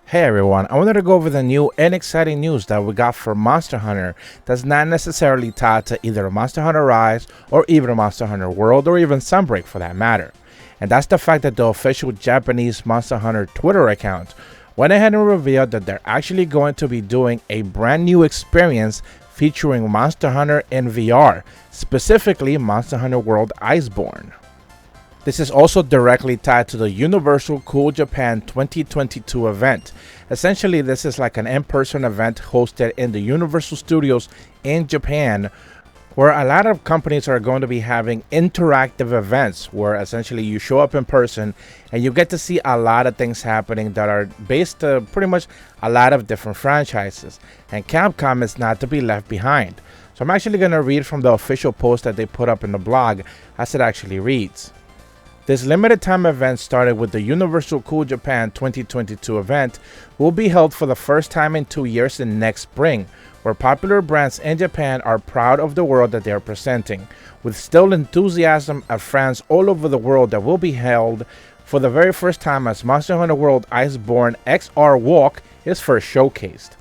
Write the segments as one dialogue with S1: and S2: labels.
S1: Hey everyone, I wanted to go over the new and exciting news that we got for Monster Hunter that's not necessarily tied to either Monster Hunter Rise or even Monster Hunter World or even Sunbreak for that matter. And that's the fact that the official Japanese Monster Hunter Twitter account went ahead and revealed that they're actually going to be doing a brand new experience featuring Monster Hunter in VR, specifically Monster Hunter World ICEBORNE. This is also directly tied to the Universal Cool Japan 2022 event. Essentially, this is like an in-person event hosted in the Universal Studios in Japan, where a lot of companies are going to be having interactive events where essentially you show up in person and you get to see a lot of things happening that are based to pretty much a lot of different franchises. And Capcom is not to be left behind. So I'm actually going to read from the official post that they put up in the blog as it actually reads. This limited time event started with the Universal Cool Japan 2022 event will be held for the first time in 2 years in next spring, where popular brands in Japan are proud of the world that they are presenting, with still enthusiasm of fans all over the world that will be held for the very first time as Monster Hunter World ICEBORNE XR Walk is first showcased.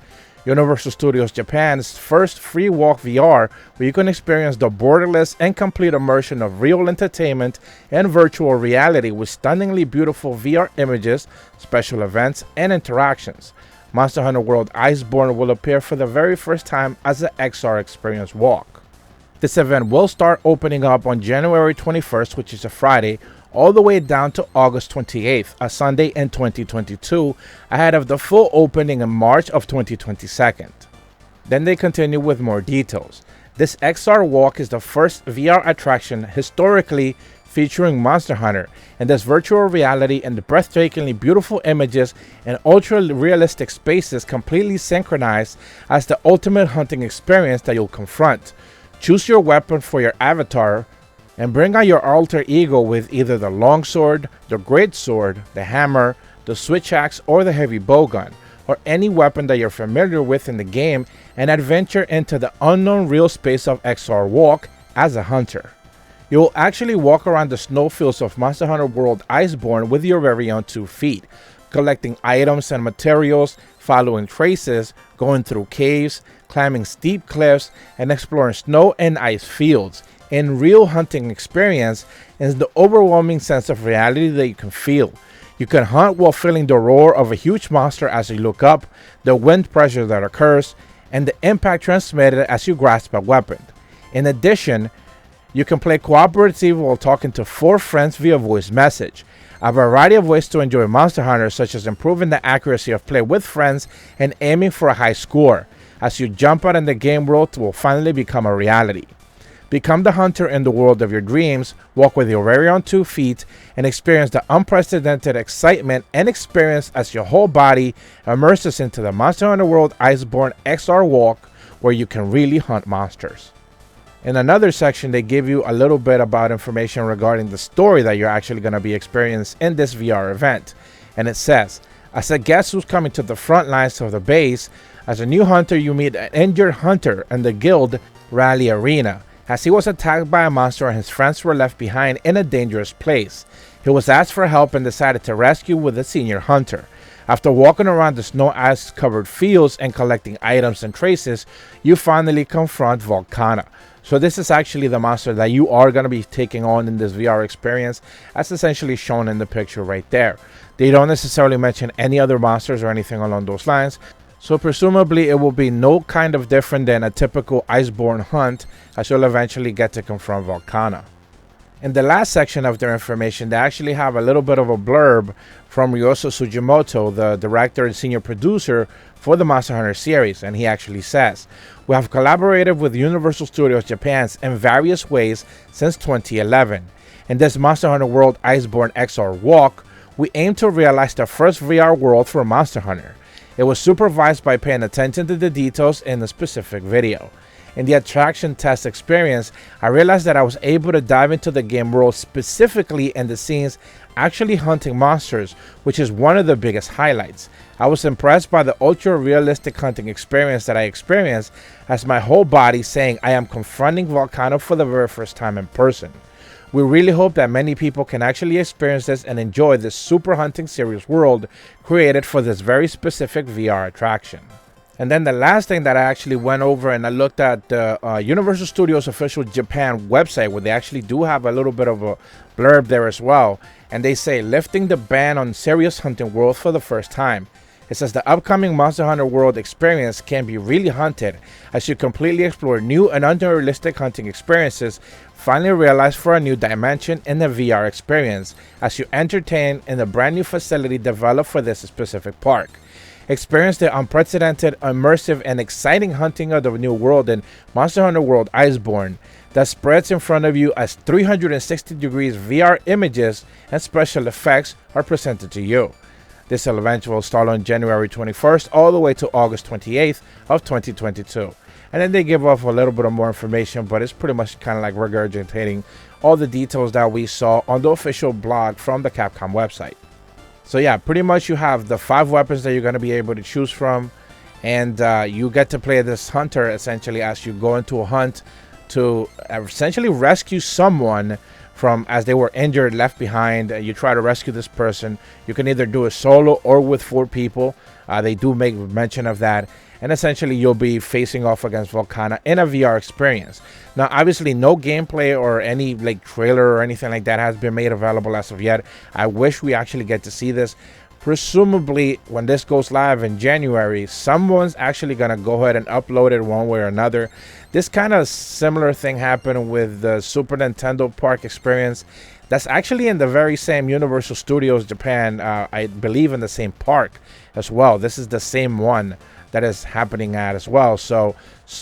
S1: Universal Studios Japan's first free walk VR, where you can experience the borderless and complete immersion of real entertainment and virtual reality with stunningly beautiful VR images, special events, and interactions. Monster Hunter World ICEBORNE will appear for the very first time as an XR experience walk. This event will start opening up on January 21st, which is a Friday, all the way down to August 28th, a Sunday in 2022, ahead of the full opening in March of 2022. Then they continue with more details. This XR Walk is the first VR attraction historically featuring Monster Hunter, and this virtual reality and the breathtakingly beautiful images and ultra-realistic spaces completely synchronized as the ultimate hunting experience that you'll confront. Choose your weapon for your avatar, and bring out your alter ego with either the longsword, the great sword, the hammer, the switch axe, or the heavy bowgun, or any weapon that you're familiar with in the game, and adventure into the unknown real space of XR Walk as a hunter. You will actually walk around the snowfields of Monster Hunter World ICEBORNE with your very own 2 feet, collecting items and materials, following traces, going through caves, climbing steep cliffs, and exploring snow and ice fields. In real hunting experience is the overwhelming sense of reality that you can feel. You can hunt while feeling the roar of a huge monster as you look up, the wind pressure that occurs, and the impact transmitted as you grasp a weapon. In addition, you can play cooperative while talking to 4 friends via voice message. A variety of ways to enjoy Monster Hunter, such as improving the accuracy of play with friends and aiming for a high score, as you jump out in the game world will finally become a reality. Become the hunter in the world of your dreams, walk with your very own 2 feet, and experience the unprecedented excitement and experience as your whole body immerses into the Monster Hunter World ICEBORNE XR Walk, where you can really hunt monsters. In another section, they give you a little bit about information regarding the story that you're actually going to be experiencing in this VR event. And it says, as a guest who's coming to the front lines of the base, as a new hunter you meet an injured hunter in the guild rally arena, as he was attacked by a monster and his friends were left behind in a dangerous place. He was asked for help and decided to rescue with a senior hunter. After walking around the snow ice covered fields and collecting items and traces, you finally confront Volcana. So this is actually the monster that you are going to be taking on in this VR experience, as essentially shown in the picture right there. They don't necessarily mention any other monsters or anything along those lines, so presumably it will be no kind of different than a typical ICEBORNE hunt, as you'll eventually get to confront Volcana. In the last section of their information, they actually have a little bit of a blurb from Ryoso Sugimoto, the director and senior producer for the Monster Hunter series, and he actually says, "We have collaborated with Universal Studios Japan in various ways since 2011. In this Monster Hunter World ICEBORNE XR Walk, we aim to realize the first VR world for Monster Hunter. It was supervised by paying attention to the details in the specific video. In the attraction test experience, I realized that I was able to dive into the game world specifically in the scenes actually hunting monsters, which is one of the biggest highlights. I was impressed by the ultra-realistic hunting experience that I experienced, as my whole body saying I am confronting Volcano for the very first time in person. We really hope that many people can actually experience this and enjoy this super hunting serious world created for this very specific VR attraction. And then the last thing that I actually went over and I looked at the Universal Studios official Japan website, where they actually do have a little bit of a blurb there as well. And they say, lifting the ban on serious hunting world for the first time. It says the upcoming Monster Hunter World experience can be really hunted as you completely explore new and unrealistic hunting experiences, finally realized for a new dimension in the VR experience as you entertain in the brand new facility developed for this specific park. Experience the unprecedented, immersive, and exciting hunting of the new world in Monster Hunter World ICEBORNE that spreads in front of you as 360 degrees VR images and special effects are presented to you. This event will start on January 21st all the way to August 28th of 2022. And then they give off a little bit of more information, but it's pretty much kind of like regurgitating all the details that we saw on the official blog from the Capcom website. So yeah, pretty much you have the 5 weapons that you're going to be able to choose from, and you get to play this hunter essentially as you go into a hunt to essentially rescue someone from, as they were injured, left behind. You try to rescue this person. You can either do it solo or with 4 people. They do make mention of that. And essentially you'll be facing off against Volcana in a VR experience. Now obviously no gameplay or any like trailer or anything like that has been made available as of yet. I wish we actually get to see this. Presumably when this goes live in January, someone's actually gonna go ahead and upload it one way or another. This kind of similar thing happened with the Super Nintendo Park experience. That's actually in the very same Universal Studios Japan, I believe in the same park as well. This is the same one that is happening at as well. So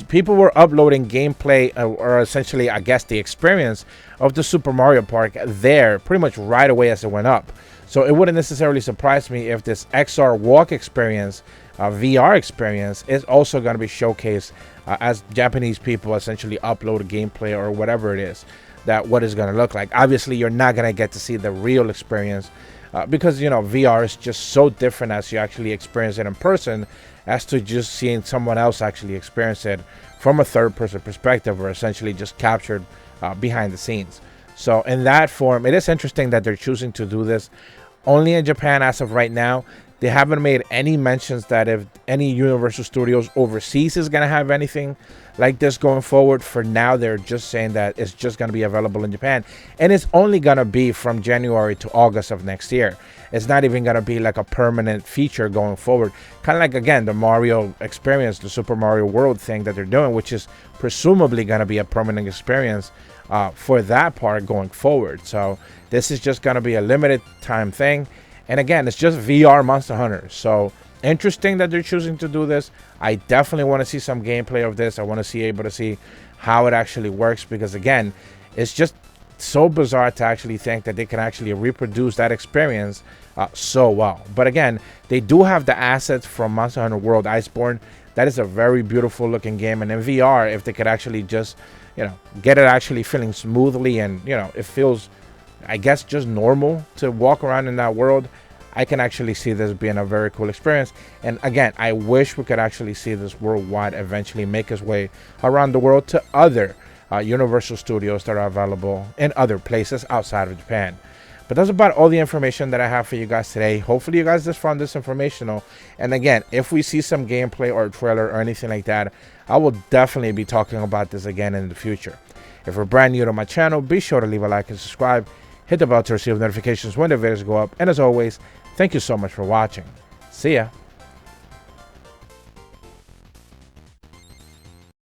S1: people were uploading gameplay or essentially I guess the experience of the Super Mario Park there pretty much right away as it went up. So it wouldn't necessarily surprise me if this XR walk experience, VR experience, is also going to be showcased as Japanese people essentially upload gameplay or whatever it is that what is going to look like. Obviously you're not going to get to see the real experience because you know VR is just so different as you actually experience it in person as to just seeing someone else actually experience it from a third-person perspective, or essentially just captured behind the scenes. So in that form, it is interesting that they're choosing to do this only in Japan as of right now. They haven't made any mentions that if any Universal Studios overseas is going to have anything like this going forward. For now, they're just saying that it's just going to be available in Japan. And it's only going to be from January to August of next year. It's not even going to be like a permanent feature going forward. Kind of like, again, the Mario experience, the Super Mario World thing that they're doing, which is presumably going to be a permanent experience for that part going forward. So this is just going to be a limited time thing. And again, it's just VR Monster Hunter. So interesting that they're choosing to do this. I definitely want to see some gameplay of this. I want to able to see how it actually works, because again, it's just so bizarre to actually think that they can actually reproduce that experience so well. But again, they do have the assets from Monster Hunter World ICEBORNE. That is a very beautiful looking game, and in VR, if they could actually just, you know, get it actually feeling smoothly, and you know, it feels, I guess, just normal to walk around in that world, I can actually see this being a very cool experience. And again, I wish we could actually see this worldwide eventually make its way around the world to other Universal Studios that are available in other places outside of Japan. But that's about all the information that I have for you guys today. Hopefully you guys just found this informational. And again, if we see some gameplay or a trailer or anything like that, I will definitely be talking about this again in the future. If you're brand new to my channel, be sure to leave a like and subscribe. Hit the bell to receive notifications when the videos go up. And as always, thank you so much for watching. See ya.